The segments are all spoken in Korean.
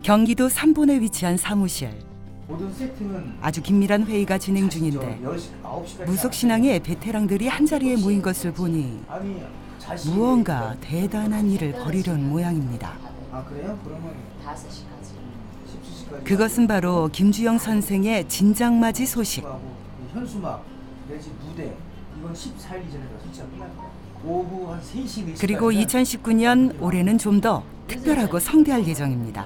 경기도 삼본에 위치한 사무실. 모든 세팅은 아주 긴밀한 회의가 진행 중인데 무속신앙의 베테랑들이 한자리에 모인 것을 보니 무언가 대단한 일을 벌이려는 모양입니다. 아 그래요? 그러면 5시까지. 그것은 바로 김주영 선생의 진장맞이 소식. 현수막 내지 무대 이건 14일 이전에도 설치가 끝납니다. 오후 한 3시 4시. 그리고 2019년 올해는 좀 더 특별하고 성대할 예정입니다.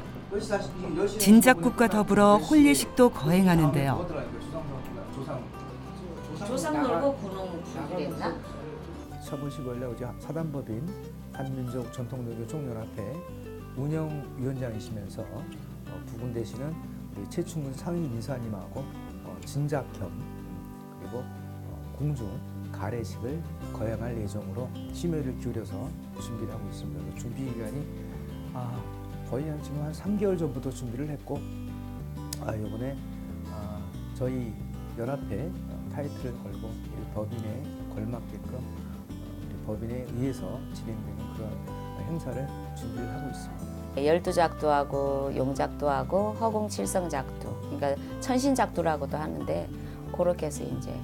진작국과 더불어 홀예식도 거행하는데요. 조상 놀고 군웅 불기랬나? 3월 15일에 어제 사단법인 한민족 전통노조 총연합회 운영위원장이시면서 두 분 되시는 최충근 상임 이사님하고 진작겸 그리고 공중 가래식을 거행할 예정으로 심혈을 기울여서 준비를 하고 있습니다. 준비 기간이 거의 지금 한 3개월 전부터 준비를 했고 이번에 저희 연합회 타이틀을 걸고 법인에 걸맞게끔 법인에 의해서 진행되는 그런 행사를 준비를 하고 있습니다. 12작도 하고 용작도 하고 허공칠성작도 그러니까 천신작도라고도 하는데 그렇게 해서 이제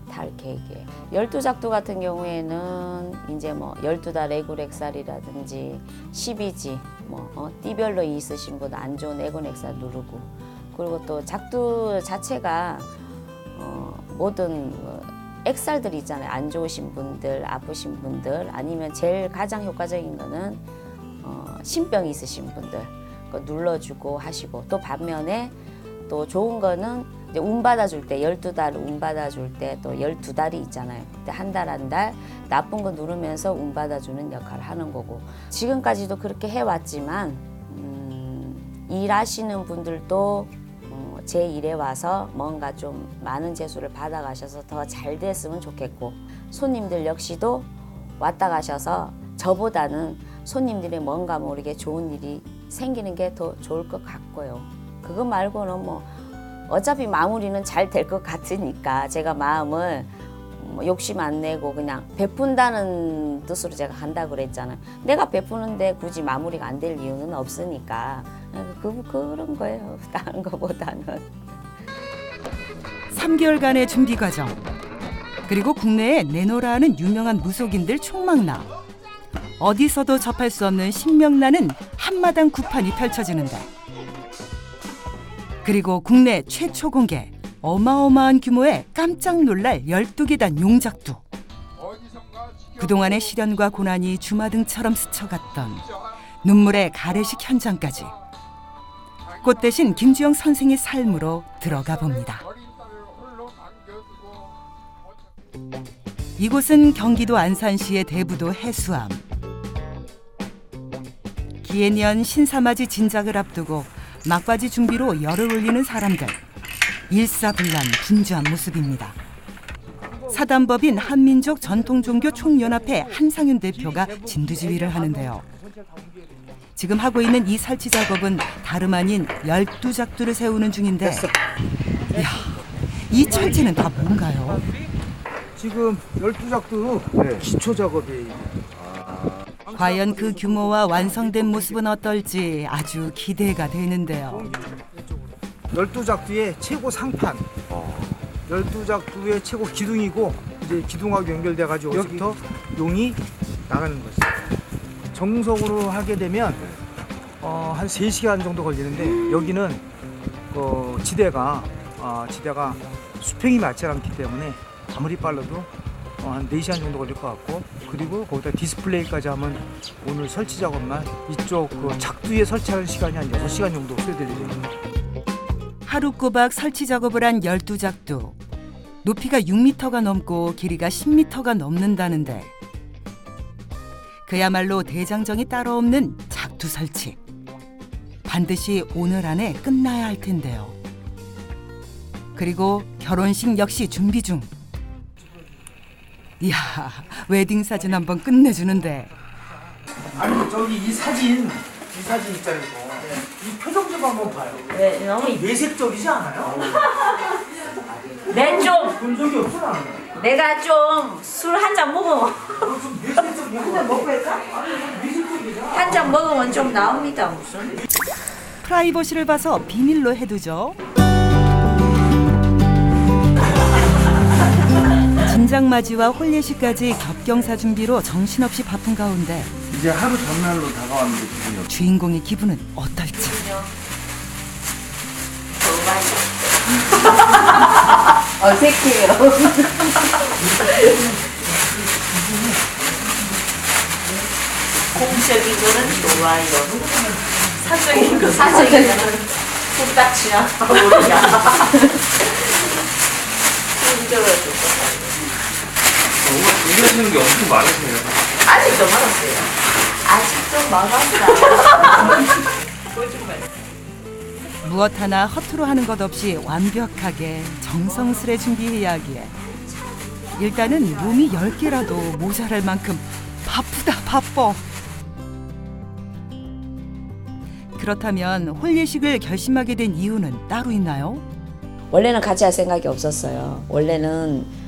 달 계획이에요. 12작도 같은 경우에는 이제 뭐 12달 애굴액살이라든지 12지 띠별로 있으신 분 안 좋은 애굴액살 누르고 그리고 또 작두 자체가 모든 액살들이 있잖아요. 안 좋으신 분들, 아프신 분들 아니면 제일 가장 효과적인 거는 신병 있으신 분들 그거 눌러주고 하시고 또 반면에 또 좋은 거는 이제 운 받아줄 때 12달 운 받아줄 때 또 12달이 있잖아요. 그때 한 달 나쁜 거 누르면서 운 받아주는 역할을 하는 거고 지금까지도 그렇게 해왔지만 일하시는 분들도 제 일에 와서 뭔가 좀 많은 재수를 받아가셔서 더 잘 됐으면 좋겠고 손님들 역시도 왔다 가셔서 저보다는 손님들이 뭔가 모르게 좋은 일이 생기는 게 더 좋을 것 같고요. 그거 말고는 뭐 어차피 마무리는 잘 될 것 같으니까 제가 마음을 욕심 안 내고 그냥 베푼다는 뜻으로 제가 간다고 그랬잖아요. 내가 베푸는데 굳이 마무리가 안 될 이유는 없으니까 그런 거예요. 다른 거보다는. 3개월간의 준비 과정. 그리고 국내에 내노라하는 유명한 무속인들 총망라. 어디서도 접할 수 없는 신명나는 한마당 구판이 펼쳐지는데 그리고 국내 최초 공개 어마어마한 규모의 깜짝 놀랄 12계단 용작두. 그동안의 시련과 고난이 주마등처럼 스쳐갔던 눈물의 가래식 현장까지 꽃 대신 김주영 선생의 삶으로 들어가 봅니다. 이곳은 경기도 안산시의 대부도 해수암. 기해년 신사맞이 진작을 앞두고 막바지 준비로 열을 올리는 사람들. 일사불란 분주한 모습입니다. 사단법인 한민족 전통종교 총연합회 한상윤 대표가 진두지휘를 하는데요. 지금 하고 있는 이 설치 작업은 다름 아닌 12작두를 세우는 중인데 이야, 이 철제는 다 뭔가요? 지금 12작도 기초 작업이에요. 과연 그 규모와 완성된 모습은 어떨지 아주 기대가 되는데요. 12작두의 최고 상판, 12작두의 최고 기둥이고 이제 기둥하고 연결돼가지고 여기부터 용이 나가는 거죠. 정석으로 하게 되면 한 3시간 정도 걸리는데 여기는 지대가 수평이 맞지 않기 때문에 아무리 빨라도 한 4시간 정도 걸릴 것 같고 그리고 거기다 디스플레이까지 하면 오늘 설치 작업만 이쪽 작두에 설치하는 시간이 한 6시간 정도 소요될 예정입니다. 하루 꼬박 설치 작업을 한 12작두. 높이가 6m가 넘고 길이가 10m가 넘는다는데 그야말로 대장정이 따로 없는 작두 설치. 반드시 오늘 안에 끝나야 할 텐데요. 그리고 결혼식 역시 준비 중. 이야, 웨딩 사진 한번 끝내주는데. 아니 저기 이 사진 있잖아요. 이 표정 좀 한번 봐요. 네, 너무 내색적이지 않아요? 본 적이 없어 나는. 내가 좀 술 한 잔 먹으면 좀 내색적이야. 먹고 할까? 아니 내색적이야. 한 잔 먹으면 좀 나옵니다 무슨. 프라이버시를 봐서 비밀로 해두죠. 진장맞이와 홀예식까지 겹경사 준비로 정신없이 바쁜 가운데 이제 하루 전날로 다가왔는데 기분이 어때요? 주인공의 기분은 어떨지. 어색해요. 공적인 거는 좋아요. 사적인 거는 뚝딱지야. 모르냐. 뭔가 준비하시는 게 엄청 많으세요. 아직도 많았어요. 아직도 많았다. 무엇 하나 허투루 하는 것 없이 완벽하게 정성스레 준비해야 하기에 일단은 몸이 10개라도 모자랄 만큼 바쁘다 바빠. 그렇다면 홀예식을 결심하게 된 이유는 따로 있나요? 원래는 같이 할 생각이 없었어요. 원래는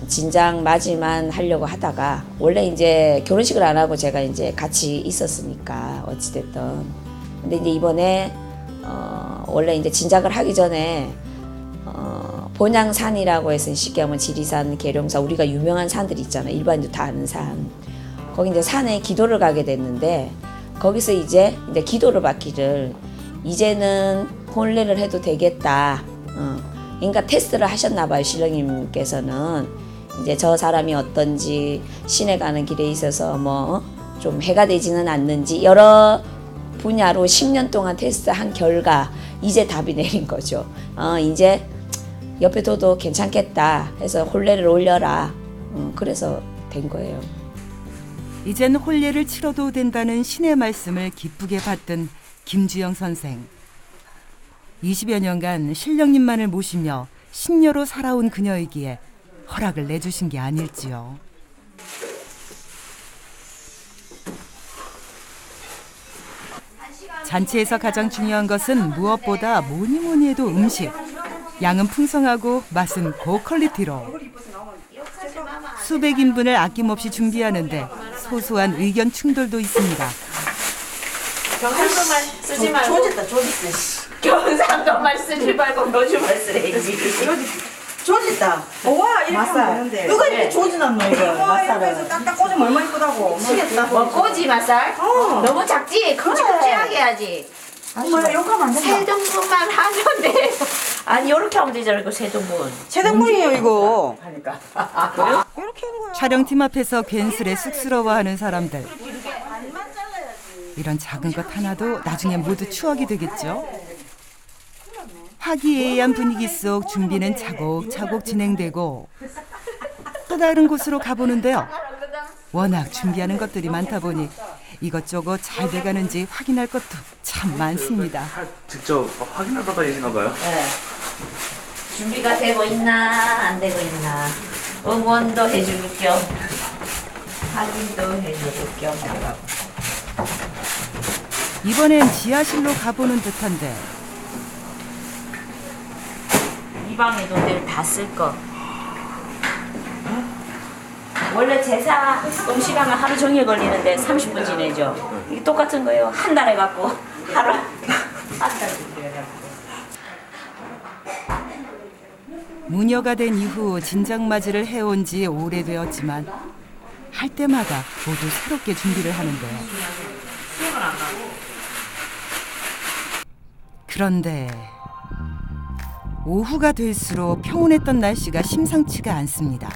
진장 맞이만 하려고 하다가 원래 이제 결혼식을 안 하고 제가 이제 같이 있었으니까 어찌됐든. 근데 이제 이번에 원래 이제 진작을 하기 전에 본양산이라고 해서 쉽게 하면 지리산, 계룡산, 우리가 유명한 산들이 있잖아요. 일반인도 다 아는 산. 거기 이제 산에 기도를 가게 됐는데 거기서 이제 기도를 받기를 이제는 혼례를 해도 되겠다. 그러니까 테스트를 하셨나 봐요. 신령님께서는 이제 저 사람이 어떤지 시내 가는 길에 있어서 뭐 좀 해가 되지는 않는지 여러 분야로 10년 동안 테스트한 결과 이제 답이 내린 거죠. 이제 옆에 둬도 괜찮겠다 해서 혼례를 올려라. 그래서 된 거예요. 이젠 혼례를 치러도 된다는 신의 말씀을 기쁘게 받든 김주영 선생. 20여 년간 신령님만을 모시며 신녀로 살아온 그녀이기에 허락을 내주신 게 아닐지요. 잔치에서 가장 중요한 것은 무엇보다 뭐니 해도 음식. 양은 풍성하고 맛은 고퀄리티로. 수백 인분을 아낌없이 준비하는데 소소한 의견 충돌도 있습니다. 경상도말 쓰지 말고. 조졌다. 경상도말 쓰지 말고 요즘말 쓰래야지. 조졌다. 와 이렇게 하면 되는데 누가 이렇게 조지놨노 이거 맛살을 딱딱 꽂으면 얼마나 이쁘다고 미치겠다. 뭐 꼬지 맛살? 너무 작지? 큼직큼직하게 해야지. 엄마 욕하면 안 된다. 세 등분만 하면 돼. 아니 요렇게 하면 되잖아. 이거 세 등분. 세등분이에요 이거. 하니까. 이렇게 하는 거야. 촬영팀 앞에서 괜스레 쑥스러워하는 사람들. 이런 작은 것 하나도 나중에 모두 추억이 되겠죠. 화기애애한 분위기 속 준비는 차곡차곡 진행되고 또 다른 곳으로 가보는데요. 워낙 준비하는 것들이 많다 보니 이것저것 잘 돼가는지 확인할 것도 참 많습니다. 직접 확인하다 다니시나 봐요? 네. 준비가 되고 있나 안 되고 있나 응원도 해줄 겸 확인도 해줄 겸 나가고. 이번엔 지하실로 가보는 듯한데 이 방에 돈들 다 쓸 거. 원래 제사 음식하면 하루 종일 걸리는데 30분 지내죠. 이게 똑같은 거예요. 한 달 해갖고 하루 한 달 준비해갖고. 무녀가 된 이후 진장맞이를 해온 지 오래되었지만 할 때마다 모두 새롭게 준비를 하는데요. 그런데 오후가 될수록 평온했던 날씨가 심상치가 않습니다.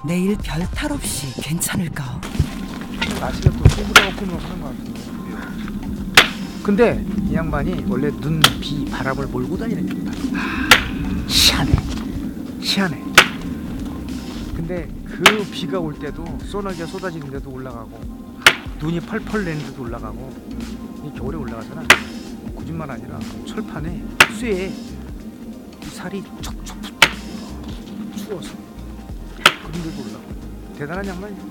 내일 별 탈 없이 괜찮을까? 날씨가 또 꾸물꾸물 하는 것 같은데. 근데 이 양반이 원래 눈, 비, 바람을 몰고 다니는 양반. 희한해. 근데 그 비가 올 때도 소나기가 쏟아지는데도 올라가고 눈이 펄펄 내는데도 올라가고 이 겨울에 올라가잖아. 거짓말 아니라 철판에 쇠에 이 살이 척척 추워서 그런데도 올라가고 대단한 양반이야.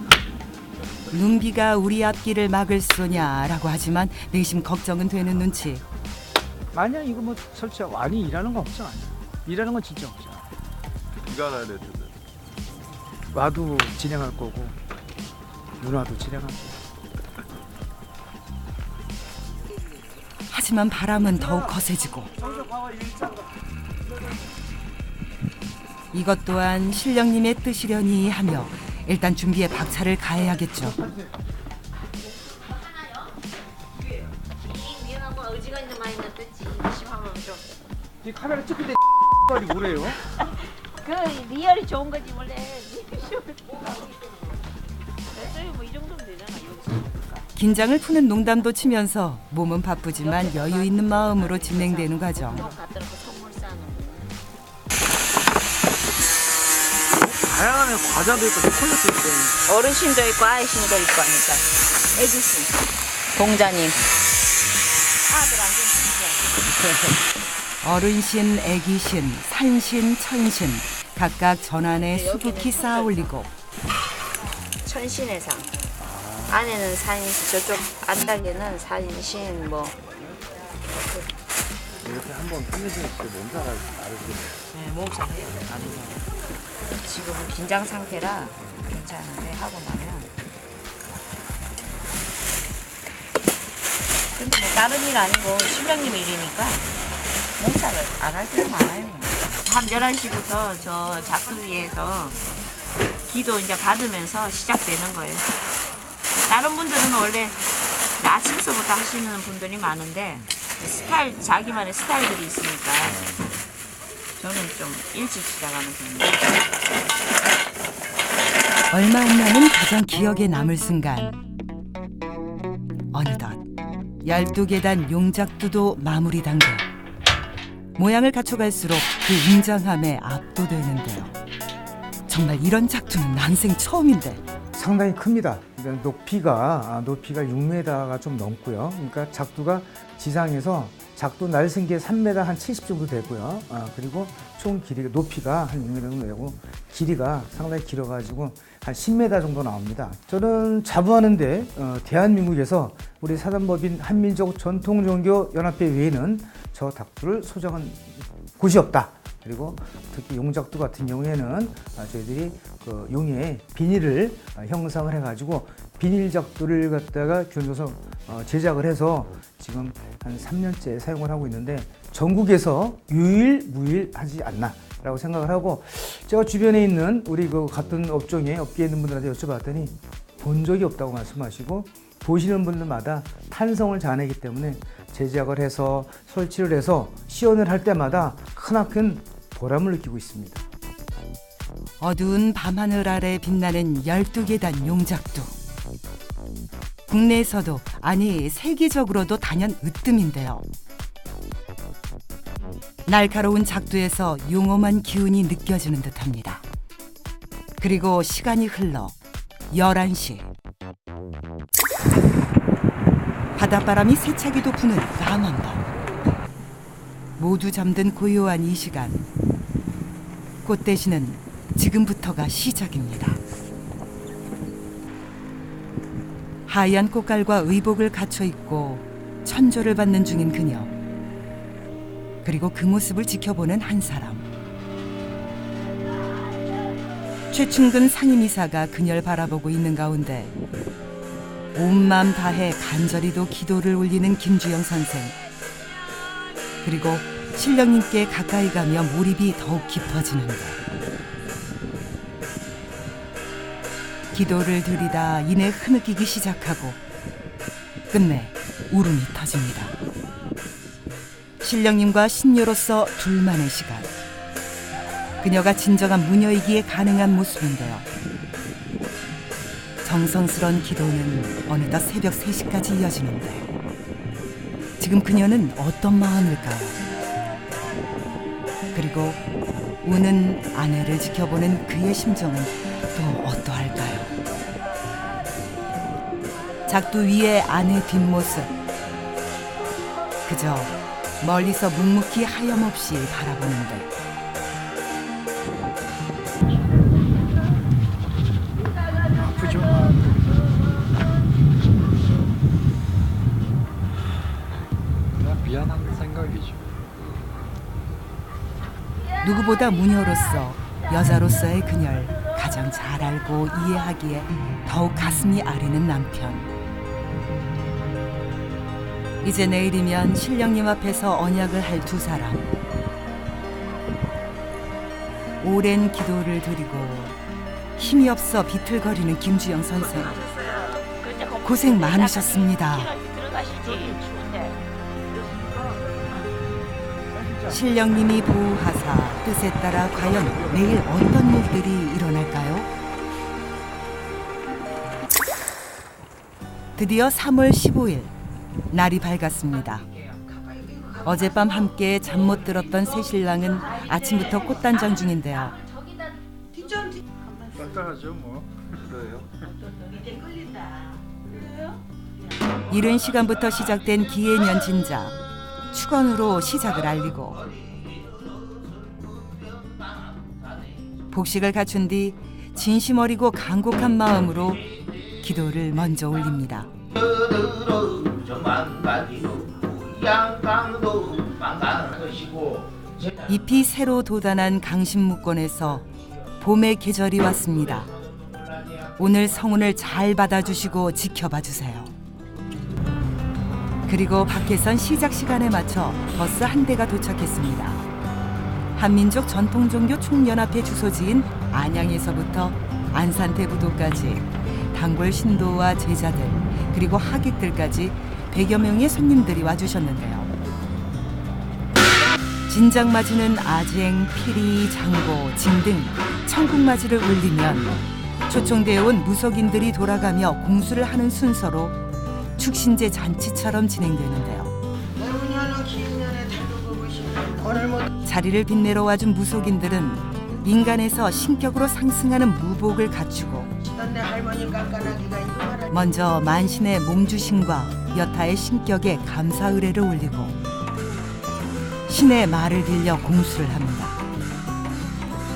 눈비가 우리 앞길을 막을 소냐라고 하지만 내심 걱정은 되는 눈치. 아니야 이거 뭐 설치하고 아니 일하는 건 없잖아. 일하는 건 진짜 없잖아. 비가 나야 될 텐데. 와도 진행할 거고 누나도 진행할 거고 하지만 바람은 더욱 거세지고 이것 또한 신령님의 뜻이려니 하며 일단 준비에 박차를 가해야겠죠. 이 카메라 찍을 때 말이 뭐래요? 그 리얼이 좋은 거지 원래. 뭐 이 정도면 되잖아. 긴장을 푸는 농담도 치면서 몸은 바쁘지만 여유 있는 마음으로 진행되는 과정. 다양한 과자도 있고 초콜릿도 있고. 어르신도 있고 아이신도 있고 하니까. 애기신, 공자님. 아들 안 어른신, 애기신, 산신, 천신 각각 전안에 수북히 쌓아 올리고 천신의 상. 안에는 산신, 저쪽 안달에는 산신 뭐. 이렇게 한번 끝내시면 진짜 몸살을 앓으시겠네요. 네, 몸살 해요. 지금은 긴장 상태라 괜찮은데 하고 나면. 근데 뭐 다른 일 아니고 신령님 일이니까 몸살을 안 할 때가 많아요. 밤 11시부터 저 작두위에서 기도 이제 받으면서 시작되는 거예요. 다른 분들은 원래 아침서부터 하시는 분들이 많은데 스타일, 자기만의 스타일들이 있으니까 저는 좀 일찍 시작하는 편입니다. 얼마 안 남은 가장 기억에 남을 순간. 어느덧 12계단 용작두도 마무리 단계. 모양을 갖춰갈수록 그 웅장함에 압도되는데요. 정말 이런 작두는 난생 처음인데. 상당히 큽니다. 높이가 6m가 좀 넘고요. 그러니까 작두가 지상에서 작두 날쌘 게 3m 한 70 정도 되고요. 그리고 총 길이가 높이가 한 6m 정도 되고 길이가 상당히 길어가지고 한 10m 정도 나옵니다. 저는 자부하는데 대한민국에서 우리 사단법인 한민족 전통종교연합회 외에는 저 닭두를 소장한 곳이 없다. 그리고 특히 용작두 같은 경우에는 저희들이 그 용에 비닐을 형성을 해가지고 비닐 작두를 갖다가 기원줘서 제작을 해서 지금 한 3년째 사용을 하고 있는데 전국에서 유일무이하지 않나라고 생각을 하고 제가 주변에 있는 우리 그 같은 업종에 업계에 있는 분들한테 여쭤봤더니 본 적이 없다고 말씀하시고 보시는 분들마다 탄성을 자아내기 때문에 제작을 해서 설치를 해서 시연을 할 때마다 크나큰 보람을 느끼고 있습니다. 어두운 밤하늘 아래 빛나는 12계단 용작두. 국내에서도 아니 세계적으로도 단연 으뜸인데요. 날카로운 작두에서 용엄한 기운이 느껴지는 듯합니다. 그리고 시간이 흘러 11시. 바닷바람이 세차게도 부는 까만 밤. 모두 잠든 고요한 이 시간. 꽃 대신은 지금부터가 시작입니다. 하얀 꽃갈과 의복을 갖춰 입고 천조를 받는 중인 그녀. 그리고 그 모습을 지켜보는 한 사람. 최충근 상임이사가 그녀를 바라보고 있는 가운데 온 마음 다해 간절히도 기도를 올리는 김주영 선생. 그리고 신령님께 가까이 가며 몰입이 더욱 깊어지는데 기도를 드리다 이내 흐느끼기 시작하고 끝내 울음이 터집니다. 신령님과 신녀로서 둘만의 시간. 그녀가 진정한 무녀이기에 가능한 모습인데요. 정성스런 기도는 어느덧 새벽 3시까지 이어지는데 지금 그녀는 어떤 마음일까요? 그리고 우는 아내를 지켜보는 그의 심정은 또 어떠할까요? 작두 위의 아내 뒷모습. 그저 멀리서 묵묵히 하염없이 바라보는데 아프죠? 그냥 미안한 생각이죠. 누구보다 무녀로서 여자로서의 그녀를 가장 잘 알고 이해하기에 더욱 가슴이 아리는 남편. 이제 내일이면 신령님 앞에서 언약을 할 두 사람. 오랜 기도를 드리고 힘이 없어 비틀거리는 김주영 선생. 고생 많으셨습니다. 신령님이 보호하사 뜻에 따라 과연 내일 어떤 일들이 일어날까요? 드디어 3월 15일 날이 밝았습니다. 어젯밤 함께 잠 못 들었던 새 신랑은 아침부터 꽃단장 중인데요. 간단하죠 뭐. 그래요. 이른 시간부터 시작된 기해년 진작, 축원으로 시작을 알리고 복식을 갖춘 뒤 진심 어리고 간곡한 마음으로 기도를 먼저 올립니다. 잎이 새로 돋아난 강신무권에서 봄의 계절이 왔습니다. 오늘 성운을 잘 받아주시고 지켜봐 주세요. 그리고 밖에선 시작 시간에 맞춰 버스 한 대가 도착했습니다. 한민족 전통종교 총연합회 주소지인 안양에서부터 안산대부도까지 단골 신도와 제자들 그리고 하객들까지 100여 명의 손님들이 와주셨는데요. 진장맞이는 아쟁, 피리, 장고, 징 등 천국맞이를 울리면 초청되어 온 무속인들이 돌아가며 공수를 하는 순서로 축신제 잔치처럼 진행되는데요. 자리를 빛내러 와준 무속인들은 인간에서 신격으로 상승하는 무복을 갖추고 먼저 만신의 몸주신과 여타의 신격에 감사 의례를 올리고 신의 말을 빌려 공수를 합니다.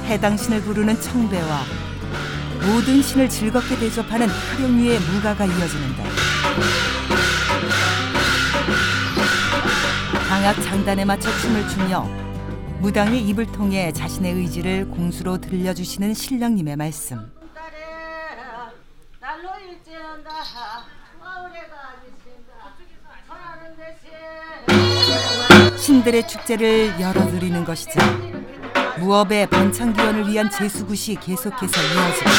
해당 신을 부르는 청배와 모든 신을 즐겁게 대접하는 하령위의 무가가 이어지는데 강악 장단에 맞춰 춤을 추며 무당의 입을 통해 자신의 의지를 공수로 들려주시는 신령님의 말씀. 신들의 축제를 열어드리는 것이자 무업의 번창기원을 위한 제수굿이 계속해서 이어지고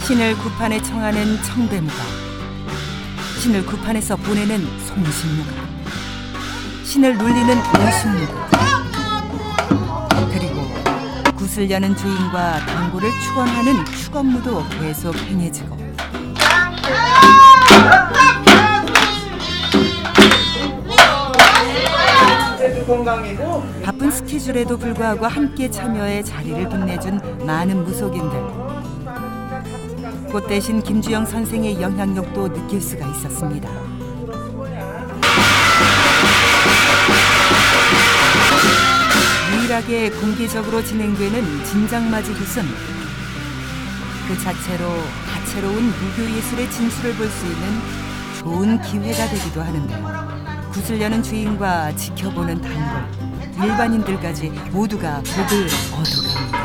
신을 구판에 청하는 청배무가, 신을 구판에서 보내는 송신무가, 신을 놀리는 오신무가, 그리고 굿을 여는 주인과 당구를 축원하는 축원무도 계속 행해지고 바쁜 스케줄에도 불구하고 함께 참여해 자리를 빛내준 많은 무속인들. 꽃 대신 김주영 선생의 영향력도 느낄 수가 있었습니다. 유일하게 공개적으로 진행되는 진장맞이 굿은 그 자체로 다채로운 무교예술의 진수를 볼 수 있는 좋은 기회가 되기도 하는데요. 굿을 여는 주인과 지켜보는 단골, 일반인들까지 모두가 복을 얻어갑니다.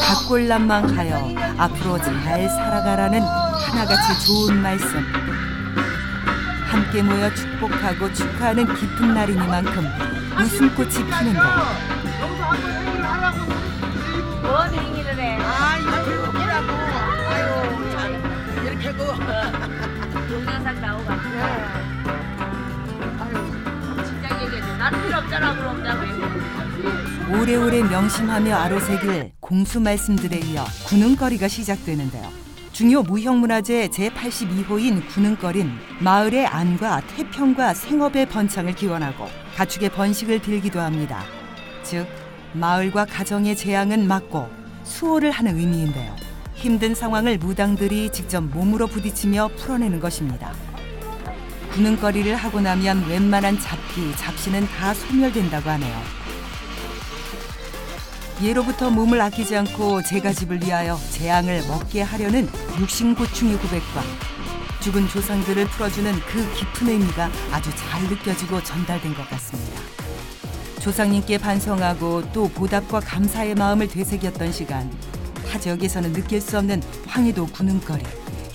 각골난망하여 앞으로 잘 살아가라는 하나같이 좋은 말씀. 함께 모여 축복하고 축하하는 깊은 날이니만큼 웃음꽃이 피는데 뭔 행위를 해? 이렇게 웃기라고. 아유, 참. 이렇게 하고. 동영상 나오고. 진작 얘기해줘. 나는 필요 없잖아. 그럼 자고. 오래오래 명심하며 아로새길 공수 말씀들에 이어 구능거리가 시작되는데요. 중요 무형문화재 제82호인 구능거린 마을의 안과 태평과 생업의 번창을 기원하고 가축의 번식을 빌기도 합니다. 즉 마을과 가정의 재앙은 막고 수호를 하는 의미인데요. 힘든 상황을 무당들이 직접 몸으로 부딪히며 풀어내는 것입니다. 구능거리를 하고 나면 웬만한 잡기, 잡시는 다 소멸된다고 하네요. 예로부터 몸을 아끼지 않고 제가집을 위하여 재앙을 먹게 하려는 육신고충의 고백과 죽은 조상들을 풀어주는 그 깊은 의미가 아주 잘 느껴지고 전달된 것 같습니다. 조상님께 반성하고 또 보답과 감사의 마음을 되새겼던 시간, 타 지역에서는 느낄 수 없는 황해도 구능거리,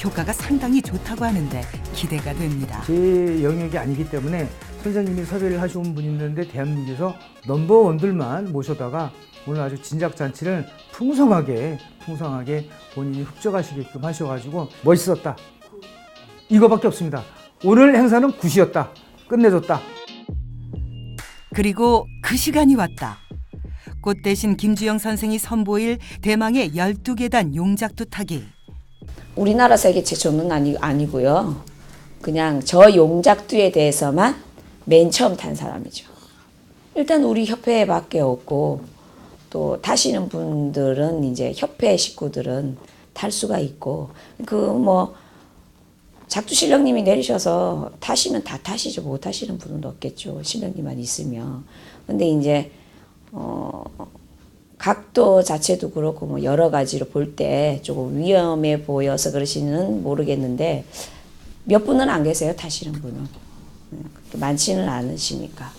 효과가 상당히 좋다고 하는데 기대가 됩니다. 제 영역이 아니기 때문에 선생님이 섭외를 하신 분이 있는데 대한민국에서 넘버원들만 모셔다가 오늘 아주 진작잔치를 풍성하게 본인이 흡족하시게끔 하셔가지고 멋있었다. 이거밖에 없습니다. 오늘 행사는 굿이었다. 끝내줬다. 그리고 그 시간이 왔다. 꽃 대신 김주영 선생이 선보일 대망의 12계단 용작두 타기. 우리나라 세계 최초는 아니고요. 그냥 저 용작두에 대해서만 맨 처음 탄 사람이죠. 일단 우리 협회밖에 없고 또 타시는 분들은 이제 협회 식구들은 탈 수가 있고 작두 실령님이 내리셔서 타시면 다 타시죠. 못 타시는 분은 없겠죠. 실령님만 있으면. 근데 이제 각도 자체도 그렇고 여러 가지로 볼 때 조금 위험해 보여서 그러시는 모르겠는데 몇 분은 안 계세요. 타시는 분은. 많지는 않으시니까.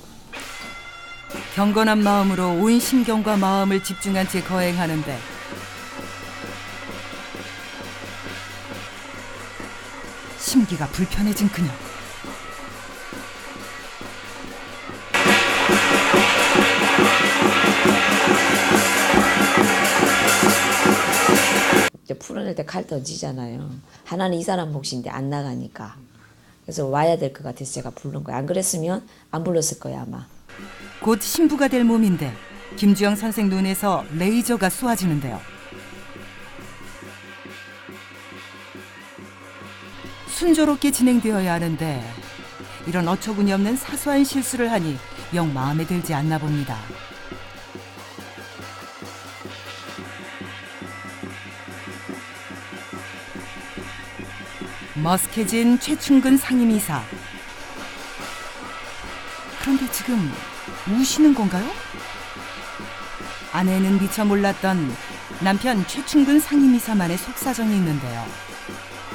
경건한 마음으로 온 신경과 마음을 집중한 채 거행하는데 심기가 불편해진 그녀. 이제 풀어낼 때 칼 던지잖아요. 하나는 이 사람 몫인데 안 나가니까. 그래서 와야 될 것 같아서 제가 부른 거예요. 안 그랬으면 안 불렀을 거예요, 아마. 곧 신부가 될 몸인데 김주영 선생 눈에서 레이저가 쏘아지는데요. 순조롭게 진행되어야 하는데 이런 어처구니 없는 사소한 실수를 하니 영 마음에 들지 않나 봅니다. 머쓱해진 최충근 상임이사. 그런데 지금 우시는 건가요? 아내는 미처 몰랐던 남편 최충근 상임이사만의 속사정이 있는데요.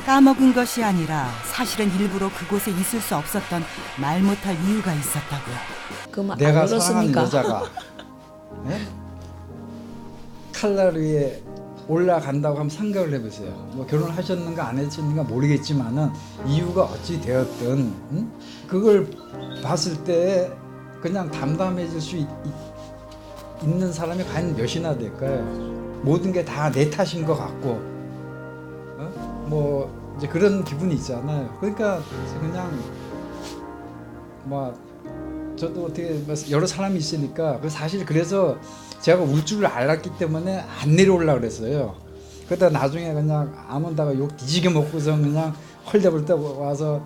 까먹은 것이 아니라 사실은 일부러 그곳에 있을 수 없었던 말 못할 이유가 있었다고요. 내가 사랑하는 여자가 칼날 위에 올라간다고 하면 생각을 해보세요. 뭐 결혼을 하셨는가 안 하셨는가 모르겠지만은 이유가 어찌 되었든 그걸 봤을 때 그냥 담담해질 수 있는 사람이 과연 몇이나 될까요? 모든 게 다 내 탓인 것 같고 뭐 이제 그런 기분이 있잖아요. 그러니까 그냥 뭐 저도 어떻게 여러 사람이 있으니까 사실 그래서 제가 울 줄을 알았기 때문에 안 내려오려고 그랬어요. 그러다 나중에 그냥 아몬다가 욕 뒤지게 먹고서 그냥 헐레벌떡 와서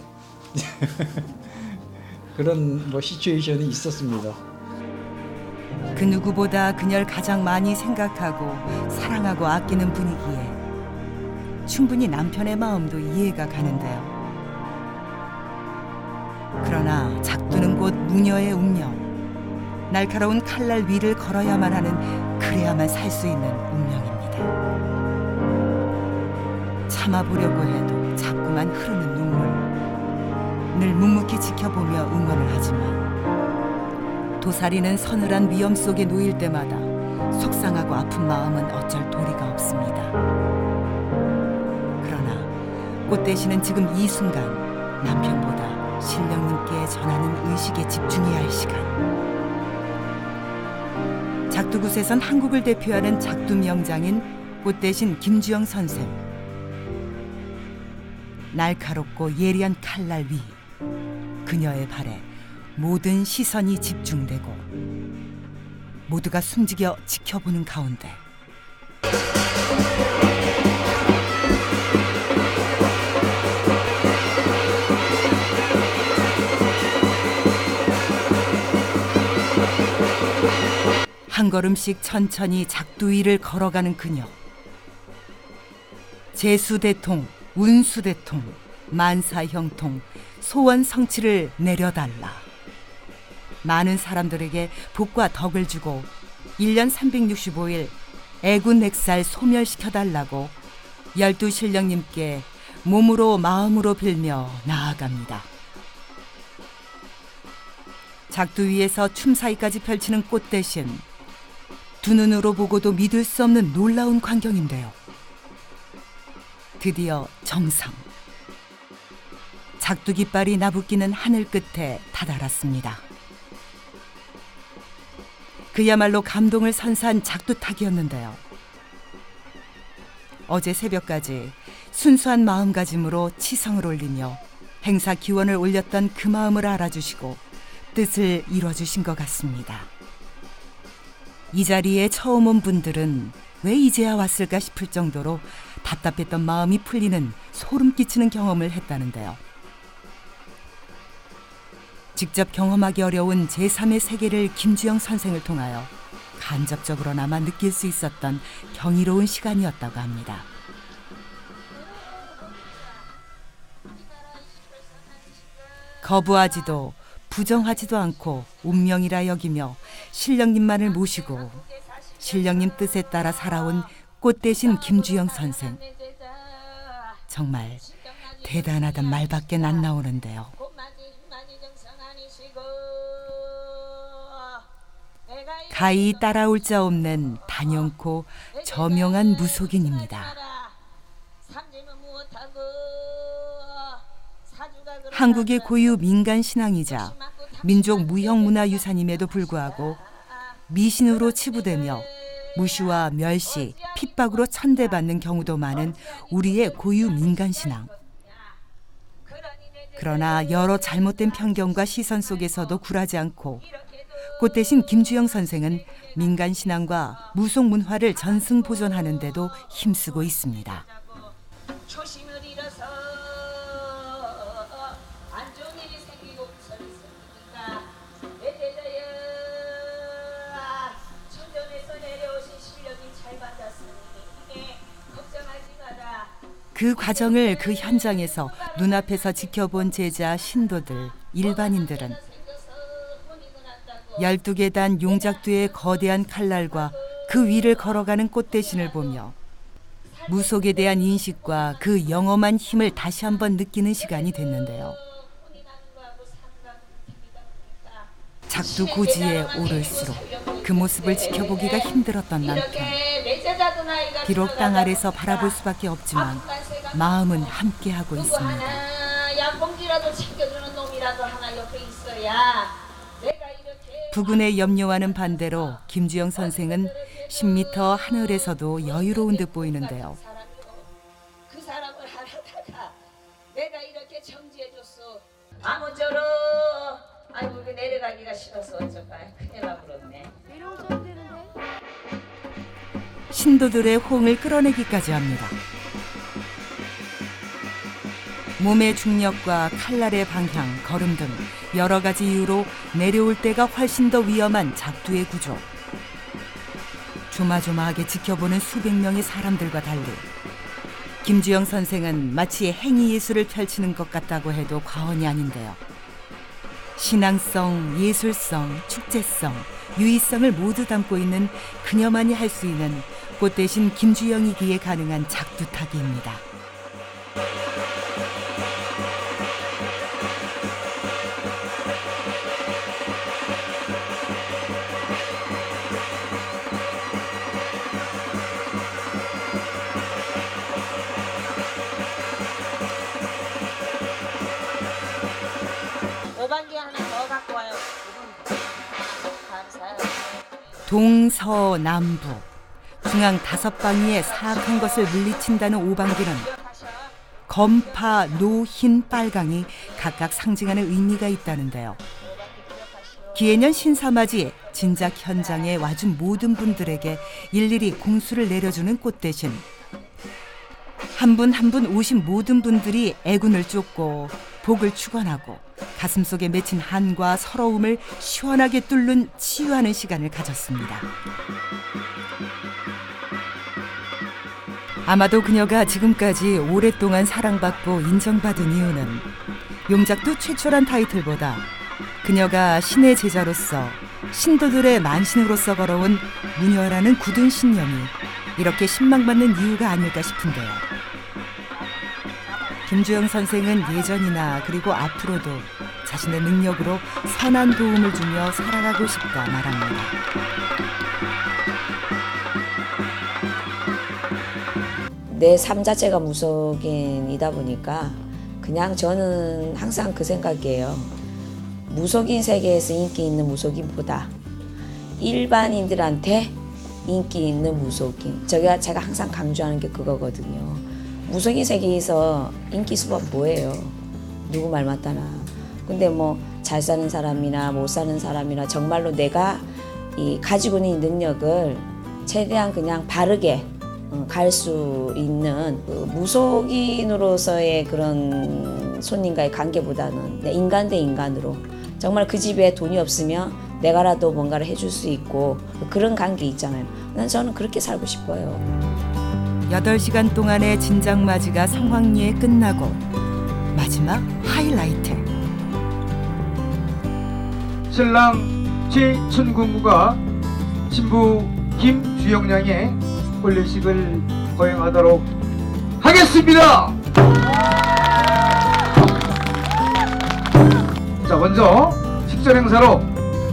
그런 뭐 시츄에이션이 있었습니다. 그 누구보다 그녀를 가장 많이 생각하고 사랑하고 아끼는 분이기에 충분히 남편의 마음도 이해가 가는데요. 그러나 작두는 곧 무녀의 운명. 날카로운 칼날 위를 걸어야만 하는, 그래야만 살 수 있는 운명입니다. 참아보려고 해도 자꾸만 흐르는 눈물. 늘 묵묵히 지켜보며 응원을 하지만 도사리는 서늘한 위험 속에 놓일 때마다 속상하고 아픈 마음은 어쩔 도리가 없습니다. 그러나 꽃 대신은 지금 이 순간 남편보다 신령님께 전하는 의식에 집중해야 할 시간. 작두굿에선 한국을 대표하는 작두 명장인 꽃 대신 김주영 선생. 날카롭고 예리한 칼날 위, 그녀의 발에 모든 시선이 집중되고 모두가 숨지겨 지켜보는 가운데 한 걸음씩 천천히 작두 위를 걸어가는 그녀. 재수대통, 운수대통, 만사형통, 소원성취를 내려달라. 많은 사람들에게 복과 덕을 주고 1년 365일 애군액살 소멸시켜달라고 12신령님께 몸으로 마음으로 빌며 나아갑니다. 작두 위에서 춤사위까지 펼치는 꽃 대신 두 눈으로 보고도 믿을 수 없는 놀라운 광경인데요. 드디어 정상. 작두 깃발이 나부끼는 하늘 끝에 다다랐습니다. 그야말로 감동을 선사한 작두타기였는데요. 어제 새벽까지 순수한 마음가짐으로 치성을 올리며 행사 기원을 올렸던 그 마음을 알아주시고 뜻을 이뤄주신 것 같습니다. 이 자리에 처음 온 분들은 왜 이제야 왔을까 싶을 정도로 답답했던 마음이 풀리는 소름 끼치는 경험을 했다는데요. 직접 경험하기 어려운 제3의 세계를 김주영 선생을 통하여 간접적으로나마 느낄 수 있었던 경이로운 시간이었다고 합니다. 거부하지도 부정하지도 않고 운명이라 여기며 신령님만을 모시고 신령님 뜻에 따라 살아온 꽃 대신 김주영 선생. 정말 대단하단 말밖에 안 나오는데요. 가히 따라올 자 없는 단연코 저명한 무속인입니다. 한국의 고유 민간 신앙이자 민족 무형문화유산임에도 불구하고 미신으로 치부되며 무시와 멸시, 핍박으로 천대받는 경우도 많은 우리의 고유 민간 신앙. 그러나 여러 잘못된 편견과 시선 속에서도 굴하지 않고 꽃 대신 김주영 선생은 민간 신앙과 무속 문화를 전승보존하는 데도 힘쓰고 있습니다. 초심을 잃어서 안 좋은 일이 생기고 있으니까 내 제자여 천전에서 내려오신 실력이 잘 받았으니 이게 걱정하지 마라. 그 과정을 그 현장에서 눈앞에서 지켜본 제자 신도들, 일반인들은 12계단 용작두의 거대한 칼날과 그 위를 걸어가는 꽃 대신을 보며 무속에 대한 인식과 그 영험한 힘을 다시 한번 느끼는 시간이 됐는데요. 작두 고지에 오를수록 그 모습을 지켜보기가 힘들었던 남편. 비록 땅 아래서 바라볼 수밖에 없지만 마음은 함께하고 있습니다. 약봉지라도 챙겨주는 놈이라도 하나 옆에 있어야 내가 이렇게 부근의 염려와는 반대로 김주영 선생은 10m 하늘에서도 여유로운 듯 보이는데요. 그 사람을 하다가 내가 이렇게 정지해줬어. 아무쪼록 아이고 이거 내려가기가 싫어서 어쩌까 큰일 나버렸네. 신도들의 호응을 끌어내기까지 합니다. 몸의 중력과 칼날의 방향, 걸음 등 여러 가지 이유로 내려올 때가 훨씬 더 위험한 작두의 구조. 조마조마하게 지켜보는 수백 명의 사람들과 달리 김주영 선생은 마치 행위예술을 펼치는 것 같다고 해도 과언이 아닌데요. 신앙성, 예술성, 축제성, 유의성을 모두 담고 있는 그녀만이 할 수 있는 꽃 대신 김주영이기에 가능한 작두타기입니다. 오반기 하나 더 갖고 와요. 감사해요. 동서남북 중앙 5방위에 사악한 것을 물리친다는 오방기는 검파, 노, 흰, 빨강이 각각 상징하는 의미가 있다는데요. 기해년 신사맞이 진작 현장에 와준 모든 분들에게 일일이 공수를 내려주는 꽃 대신 한 분 한 분 오신 모든 분들이 애군을 쫓고 복을 축원하고 가슴속에 맺힌 한과 서러움을 시원하게 뚫는 치유하는 시간을 가졌습니다. 아마도 그녀가 지금까지 오랫동안 사랑받고 인정받은 이유는 용작두 최초란 타이틀보다 그녀가 신의 제자로서 신도들의 만신으로서 걸어온 무녀라는 굳은 신념이 이렇게 신망받는 이유가 아닐까 싶은데요. 김주영 선생은 예전이나 그리고 앞으로도 자신의 능력으로 선한 도움을 주며 살아가고 싶다 말합니다. 내 삶 자체가 무속인이다 보니까 그냥 저는 항상 그 생각이에요. 무속인 세계에서 인기 있는 무속인보다 일반인들한테 인기 있는 무속인. 제가 항상 강조하는 게 그거거든요. 무속인 세계에서 인기 수법 뭐예요? 누구 말 맞다나. 근데 뭐 잘 사는 사람이나 못 사는 사람이나 정말로 내가 가지고 있는 이 능력을 최대한 그냥 바르게 갈 수 있는 그 무속인으로서의 그런 손님과의 관계보다는 인간 대 인간으로 정말 그 집에 돈이 없으면 내가라도 뭔가를 해줄 수 있고 그런 관계 있잖아요. 저는 그렇게 살고 싶어요. 8시간 동안의 진장맞이가 성황리에 끝나고 마지막 하이라이트. 신랑 최춘궁과 신부 김주영양의 혼례식을 거행하도록 하겠습니다. 자, 먼저 식전 행사로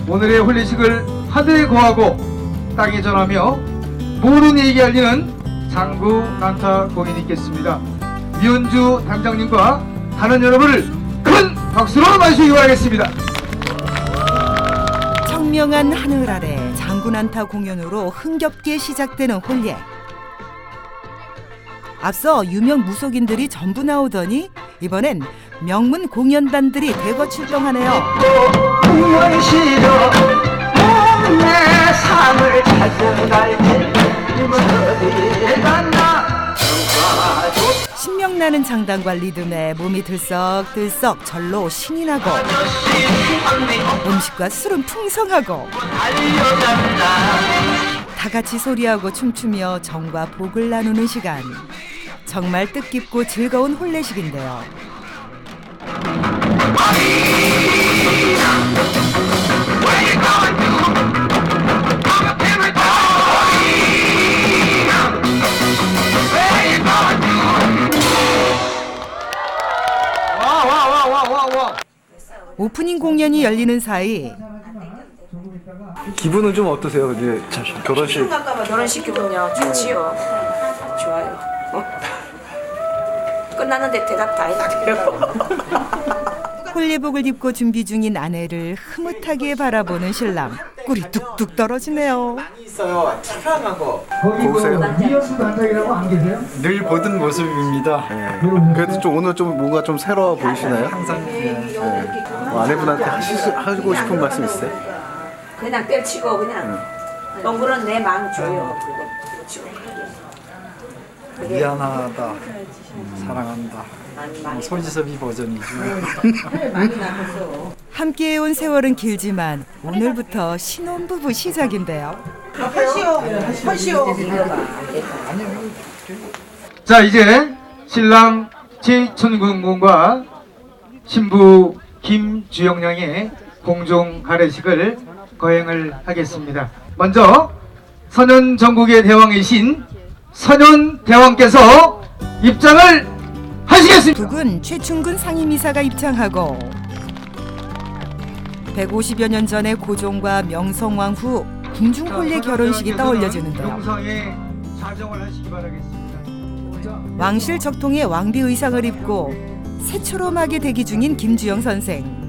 오늘의 혼례식을 하늘에 거하고 땅에 전하며 모든 얘기 알리는 장구 난타 공연이 있겠습니다. 이현주 단장님과 다른 여러분을 큰 박수로 맞이하기 바라겠습니다. 청명한 하늘 아래 장군안타 공연으로 흥겹게 시작되는 혼례. 앞서 유명 무속인들이 전부 나오더니 이번엔 명문 공연단들이 대거 출동하네요. 신명나는 장단과 리듬에 몸이 들썩들썩 절로 신이 나고 음식과 술은 풍성하고 다 같이 소리하고 춤추며 정과 복을 나누는 시간. 정말 뜻깊고 즐거운 혼례식인데요. 오프닝 공연이 열리는 사이 기분은 좀 어떠세요? 이제 결혼식 결혼식 기분요 좋지요. 좋아요. 끝났는데 대답 다 했대요. 혼례복을 입고 준비 중인 아내를 흐뭇하게 바라보는 신랑. 꿀이 뚝뚝 떨어지네요. 있어요. 착각하고 보세요. 이현수 단장이라고 안 계세요? 늘 보던 모습입니다. 그래도 좀 오늘 좀 뭔가 좀 새로워 보이시나요? 항상 아내분한테 하고 싶은 말씀 있어요? 그냥 때치고 그냥 동그란 내 마음 줘요. 미안하다, 사랑한다. 손지섭이 버전이지. 함께해온 세월은 길지만 오늘부터 신혼부부 시작인데요. 하시오. 자, 이제 신랑 최춘궁과 신부 김주영양의 공종 가례식을 거행을 하겠습니다. 먼저 선현 전국의 대왕이신 선현대왕께서 입장을 하시겠습니다. 북은 최충근 상임이사가 입장하고 150여 년 전의 고종과 명성왕 후 궁중혼례 결혼식이 떠올려지는데요. 영상에 자정을 하시기 바라겠습니다. 왕실 적통의 왕비 의상을 입고 새초롬하게 대기 중인 김주영 선생.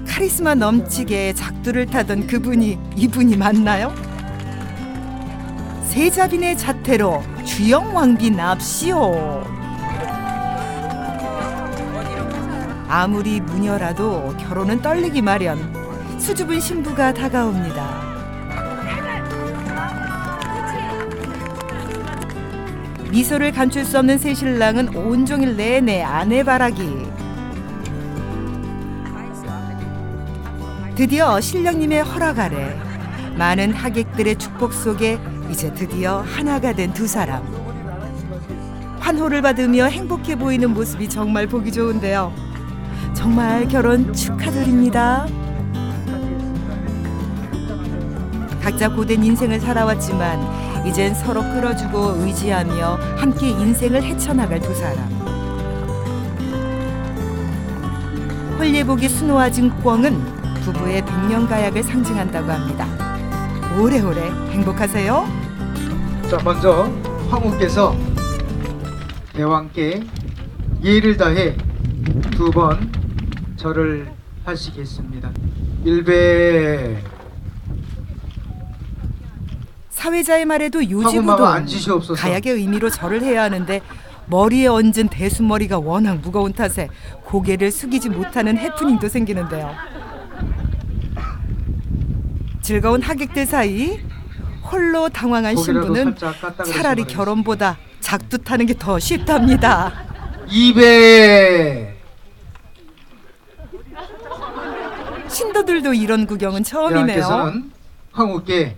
카리스마 넘치게 작두를 타던 그분이 이분이 맞나요? 세자빈의 자태로 주영 왕비 납시오. 아무리 무녀라도 결혼은 떨리기 마련. 수줍은 신부가 다가옵니다. 미소를 감출 수 없는 새신랑은 온종일 내내 아내 바라기. 드디어 신령님의 허락 아래 많은 하객들의 축복 속에 이제 드디어 하나가 된 두 사람. 환호를 받으며 행복해 보이는 모습이 정말 보기 좋은데요. 정말 결혼 축하드립니다. 각자 고된 인생을 살아왔지만 이젠 서로 끌어주고 의지하며 함께 인생을 헤쳐나갈 두 사람. 혼례복이 수놓아진 꿩은 부부의 백년가약을 상징한다고 합니다. 오래오래 행복하세요. 자, 먼저 황후께서 대왕께 예를 다해 2번 절을 하시겠습니다. 일배. 사회자의 말에도 황후마마 요지부동 앉으시옵소서. 가약의 의미로 절을 해야 하는데 머리에 얹은 대순머리가 워낙 무거운 탓에 고개를 숙이지 못하는 해프닝도 생기는데요. 즐거운 하객들 사이 홀로 당황한 고개라도 신부는 살짝 깠다 그러시기 차라리 바라겠습니다. 결혼보다 작두 타는 게 더 쉽답니다. 2배. 신도들도 이런 구경은 처음이네요. 대왕께서는 황후께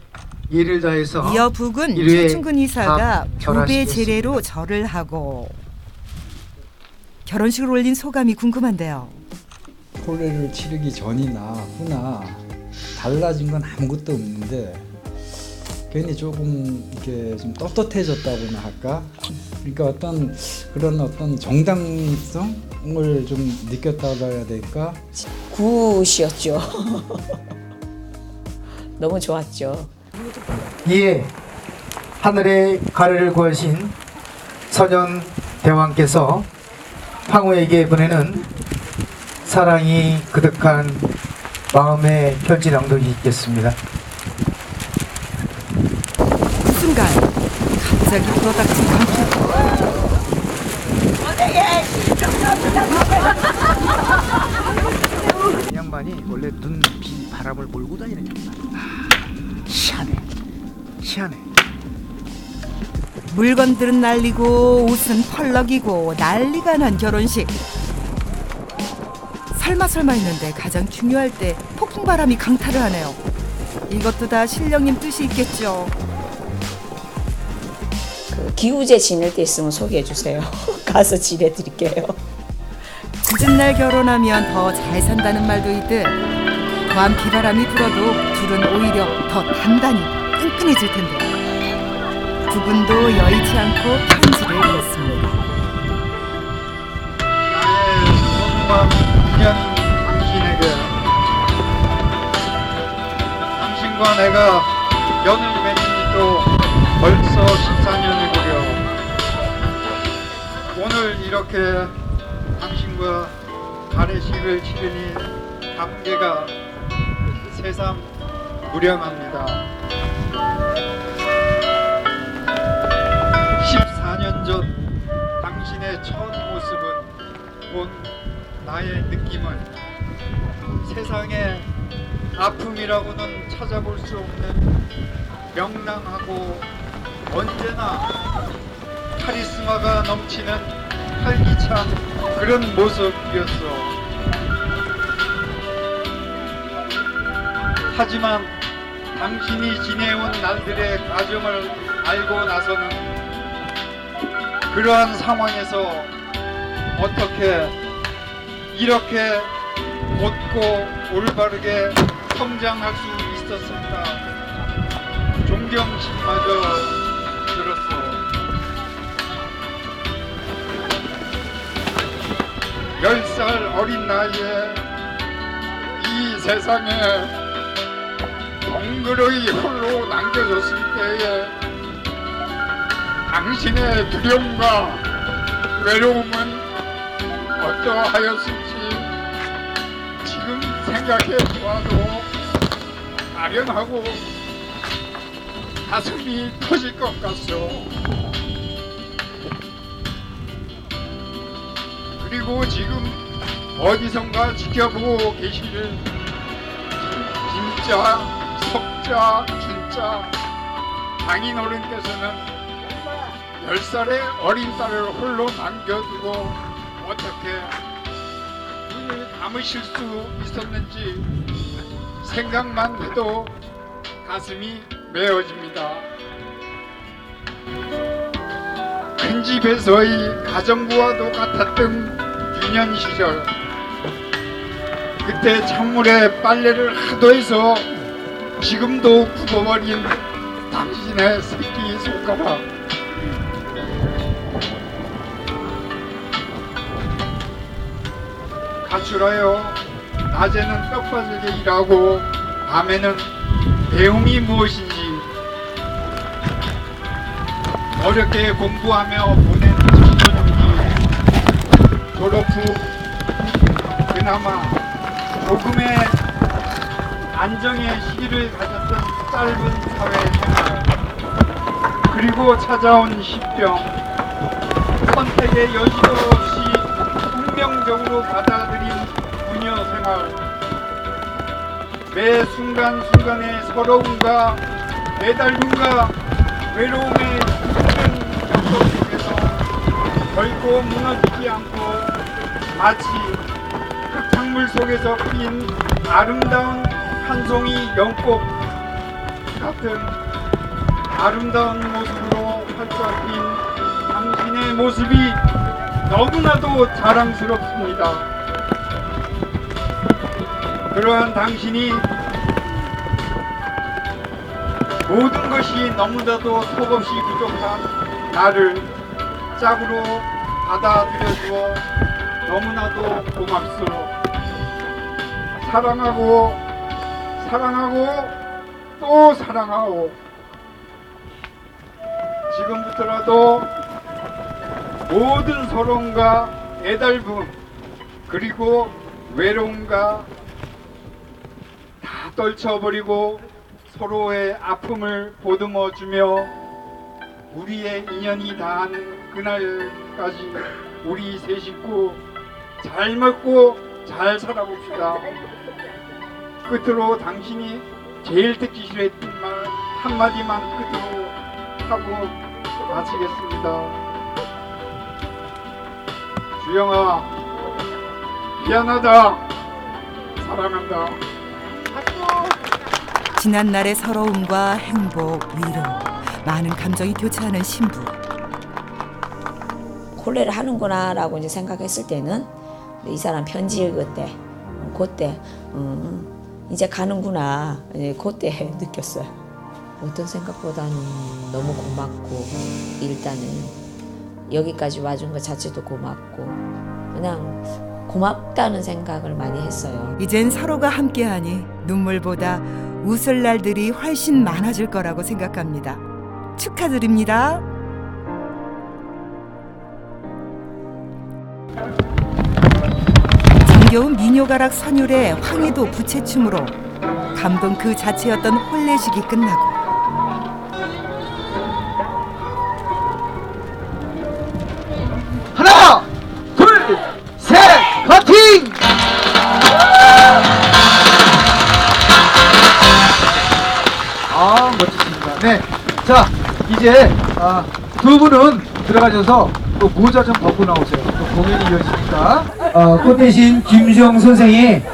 예를 다해서 이어 북은 일회 최충근 이사가 밥 교배 절하시겠습니다. 제례로 절을 하고 결혼식을 올린 소감이 궁금한데요. 혼례를 치르기 전이나 후나 달라진 건 아무것도 없는데 괜히 조금 이렇게 좀 떳떳해졌다고나 할까? 그러니까 어떤 정당성을 좀 느꼈다고 해야 될까? 굿이었죠. 너무 좋았죠. 이에 하늘의 가래를 구하신 서전 대왕께서 황후에게 보내는 사랑이 그득한 마음의 편지 낭독이 있겠습니다. 그 순간 갑자기 불어닥친 강풍. 이 양반이 원래 눈, 비, 바람을 몰고 다니는 양반. 희한해. 희한해. 물건들은 날리고 옷은 펄럭이고 난리가 난 결혼식. 설마 했는데 가장 중요할 때 폭풍바람이 강타를 하네요. 이것도 다 신령님 뜻이 있겠죠. 그 기우제 지낼 때 있으면 소개해 주세요. 가서 지내드릴게요. 늦은 날 결혼하면 더 잘 산다는 말도 있듯 더한 비바람이 불어도 둘은 오히려 더 단단히 끈끈해질 텐데 부군도 여의치 않고 편지를 했습니다. 나의 소중한 2년 당신에게 당신과 내가 연을 맺은 지도 벌써 14년이구려. 오늘 이렇게 당신과 가래식을 치르니 감개가 새삼 무량합니다. 14년 전 당신의 첫 모습은 본 나의 느낌을 세상에 아픔이라고는 찾아볼 수 없는 명랑하고 언제나 카리스마가 넘치는 활기찬 그런 모습이었어. 하지만 당신이 지내온 날들의 과정을 알고 나서는 그러한 상황에서 어떻게 이렇게 곧고 올바르게 성장할 수 있었을까 존경심마저 들었어. 10살 어린 나이에 이 세상에 덩그러이 홀로 남겨졌을 때에 당신의 두려움과 외로움은 어떠하였을지 지금 생각해 보아도 아련하고 가슴이 터질 것 같소. 그리고 지금 어디선가 지켜보고 계시는 진짜 석자 준자 장인어른께서는 10살의 어린 딸을 홀로 남겨두고 어떻게 눈을 감으실 수 있었는지 생각만 해도 가슴이 메어집니다. 큰 집에서의 가정부와도 같았던 유년 시절, 그때 찬물에 빨래를 하도 해서 지금도 굽어버린 당신의 새끼 손가락. 가출하여 낮에는 떡바지게 일하고 밤에는 배움이 무엇인지 어렵게 공부하며 보낸 청소년기 졸업 후 그나마 조금의 안정의 시기를 가졌던 짧은 사회생활, 그리고 찾아온 신병, 선택의 여지도 없이 운명적으로 받아들인 부녀생활, 매 순간순간의 서러움과 애달픔과 외로움의 힘든 격돌 속에서 결코 무너지지 않고 마치 흙탕물 속에서 핀 아름다운 한 송이 연꽃 같은 아름다운 모습으로 활짝 핀 당신의 모습이 너무나도 자랑스럽습니다. 그러한 당신이 모든 것이 너무나도 턱없이 부족한 나를 짝으로 받아들여주어 너무나도 고맙소. 사랑하고 사랑하고 또 사랑하오. 지금부터라도 모든 서러움과 애달픔 그리고 외로움과 다 떨쳐버리고 서로의 아픔을 보듬어주며 우리의 인연이 닿은 그날까지 우리 세 식구 잘 먹고 잘 살아봅시다. 끝으로 당신이 제일 듣기 싫어했던 말 한마디만 끝으로 하고 마치겠습니다. 주영아, 미안하다. 사랑한다. 지난날의 서러움과 행복, 위로, 많은 감정이 교차하는 신부. 혼례를 하는구나 라고 이제 생각했을 때는 이 사람 편지 읽을 때 그때 이제 가는구나 그때 느꼈어요. 어떤 생각보다는 너무 고맙고 일단은 여기까지 와준 것 자체도 고맙고 그냥 고맙다는 생각을 많이 했어요. 이젠 서로가 함께하니 눈물보다 웃을 날들이 훨씬 많아질 거라고 생각합니다. 축하드립니다. 정겨운 민요가락 선율의 황해도 부채춤으로 감동 그 자체였던 혼례식이 끝나고 하나, 둘, 셋, 파팅! 아, 멋지십니다. 네, 자 이제 두 분은 들어가셔서 또 모자 좀 벗고 나오세요. 또 공연이 이어지니까. 꽃대신 김주영 선생의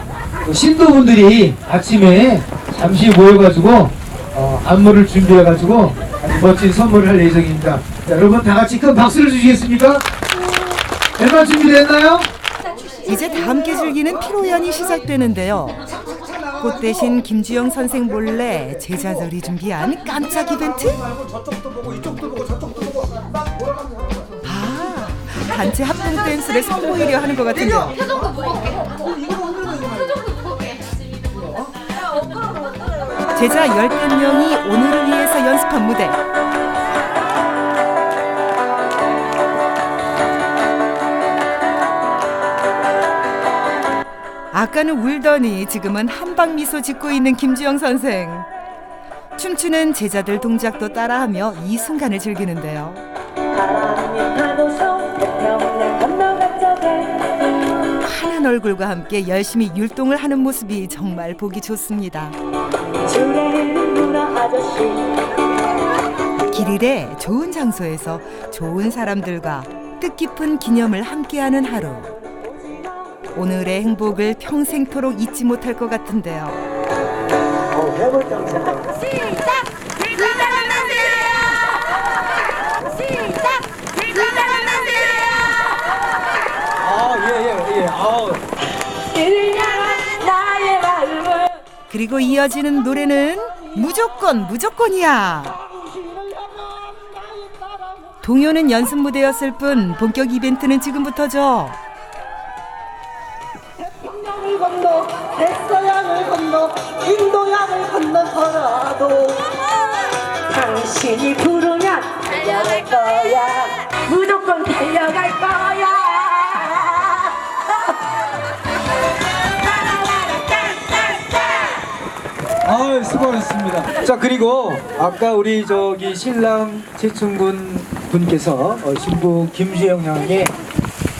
신도분들이 아침에 잠시 모여가지고 안무를 준비해가지고 아주 멋진 선물을 할 예정입니다. 자, 여러분 다 같이 큰 박수를 주시겠습니까? 얼마 준비됐나요? 이제 다 함께 즐기는 피로연이 시작되는데요. 꽃 대신 김주영 선생 몰래 제자들이 준비한 깜짝 이벤트? 아, 단체 합동 댄스를 선보이려 하는 것 같은데요. 제자 10여 명이 오늘을 위해서 연습한 무대. 아까는 울더니 지금은 한방 미소 짓고 있는 김주영 선생. 춤추는 제자들 동작도 따라하며 이 순간을 즐기는데요. 환한 얼굴과 함께 열심히 율동을 하는 모습이 정말 보기 좋습니다. 길일의 좋은 장소에서 좋은 사람들과 뜻깊은 기념을 함께하는 하루. 오늘의 행복을 평생토록 잊지 못할 것 같은데요. 시작! 불가능하세요! 시작! 불가능하세요! 이를 향한 나의 마음을. 그리고 이어지는 노래는 무조건이야. 동요는 연습 무대였을 뿐 본격 이벤트는 지금부터죠. 태평양을 건너 백서양을 건너 인도양을 건너서라도 당신이 부르면 달려갈 거야. 무조건 달려갈 거야. 아, 수고하셨습니다. 자, 그리고 아까 우리 저기 신랑 최충군 분께서 신부 김주영 양에게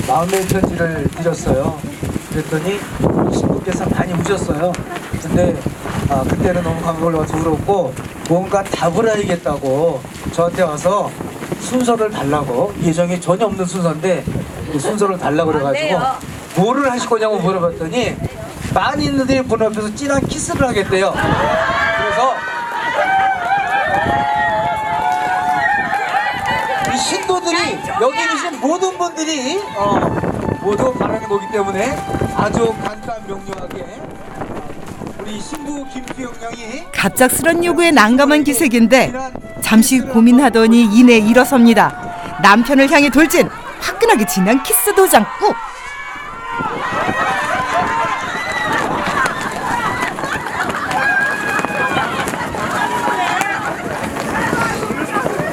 마음의 편지를 드렸어요. 그랬더니 신부께서 많이 우셨어요. 근데 그때는 너무 감격을 받아서 울었고 뭔가 답을 해야겠다고 저한테 와서 순서를 달라고, 예정이 전혀 없는 순서인데 순서를 달라고 그래가지고 뭐를 하실 거냐고 물어봤더니 많이 있는데 분 앞에서 진한 키스를 하겠대요. 그래서 이 신도들이, 여기 계신 모든 분들이 모두 바라는 거기 때문에 아주 간단 명료하게 우리 신부 김주영 양이 갑작스런 요구에 난감한 기색인데 잠시 고민하더니 이내 일어섭니다. 남편을 향해 돌진, 화끈하게 진한 키스 도장 꾹.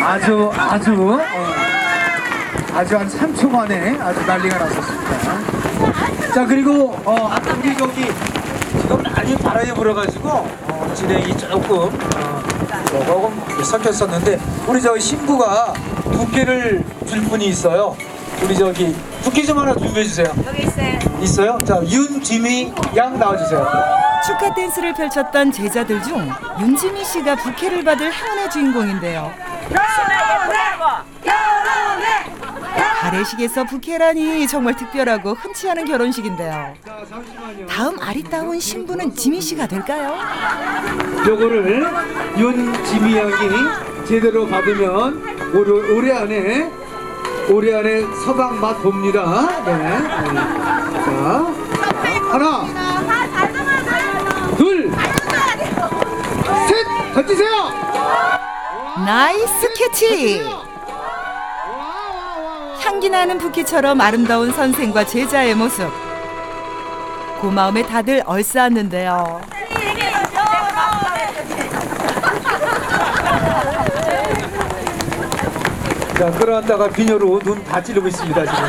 아주 한 3초 만에 아주 난리가 났었습니다. 자, 그리고 아까 우리 저기 지금 많이 바람이 불어가지고 진행이 조금 섞였었는데 우리 저기 신부가 부케를 줄 분이 있어요. 우리 저기 부케 좀 하나 준비해 주세요. 여기 있어요. 있어요? 자, 윤지미 양 나와주세요. 축하 댄스를 펼쳤던 제자들 중 윤지미 씨가 부케를 받을 행운의 주인공인데요. 가래식에서 부케라니 정말 특별하고 흔치 않은 결혼식인데요. 다음 아리따운 신부는 지미 씨가 될까요? 요거를 윤지미 양이 제대로 받으면 올해 안에 서방 맛 봅니다. 네. 자, 하나, 둘, 셋, 던지세요. 나이스 캐치! 향기나는 부케처럼 아름다운 선생과 제자의 모습. 고마움에 다들 얼싸았는데요. 자, 끌어왔다가 비녀로 눈 다 찌르고 있습니다, 지금.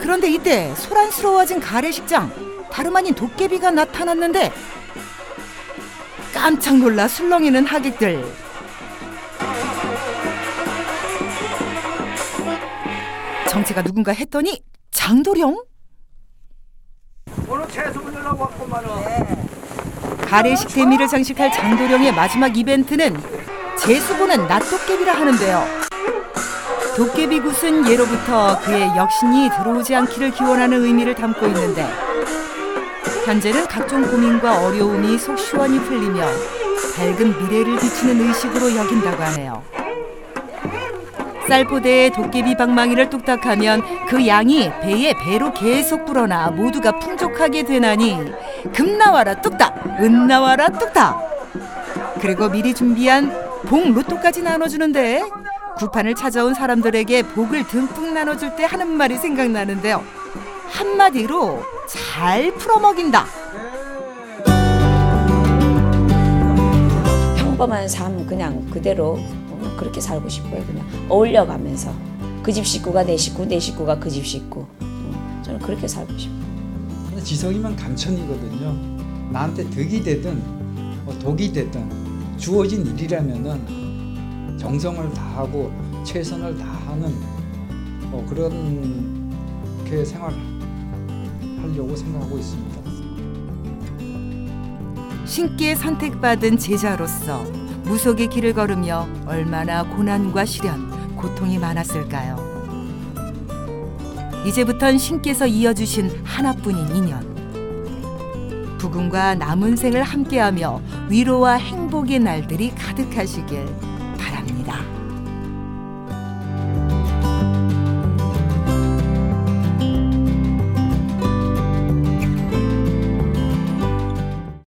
그런데 이때 소란스러워진 가래식장. 다름 아닌 도깨비가 나타났는데 깜짝 놀라 술렁이는 하객들. 정체가 누군가 했더니 장도령? 오늘 채소 물려고 왔구만은. 가래식 대미를 장식할 장도령의 마지막 이벤트는 재수보는 낫도깨비라 하는데요. 도깨비 굿은 예로부터 그의 역신이 들어오지 않기를 기원하는 의미를 담고 있는데 현재는 각종 고민과 어려움이 속 시원히 풀리며 밝은 미래를 비추는 의식으로 여긴다고 하네요. 쌀포대에 도깨비 방망이를 뚝딱하면 그 양이 배에 배로 계속 불어나 모두가 풍족하게 되나니 금 나와라 뚝딱, 은 나와라 뚝딱. 그리고 미리 준비한 복 로또까지 나눠주는데 구판을 찾아온 사람들에게 복을 듬뿍 나눠줄 때 하는 말이 생각나는데요. 한마디로 잘 풀어먹인다. 평범한 삶 그냥 그대로 그렇게 살고 싶어요. 그냥 어울려가면서 그 집 식구가 내 식구, 내 식구가 그 집 식구. 저는 그렇게 살고 싶어요. 근데 지성이면 강천이거든요. 나한테 득이 되든 독이 되든 주어진 일이라면은 정성을 다하고 최선을 다하는 그렇게 생활하려고 생각하고 있습니다. 신께 선택받은 제자로서 무속의 길을 걸으며 얼마나 고난과 시련, 고통이 많았을까요? 이제부턴 신께서 이어주신 하나뿐인 인연. 부군과 남은 생을 함께하며 위로와 행복의 날들이 가득하시길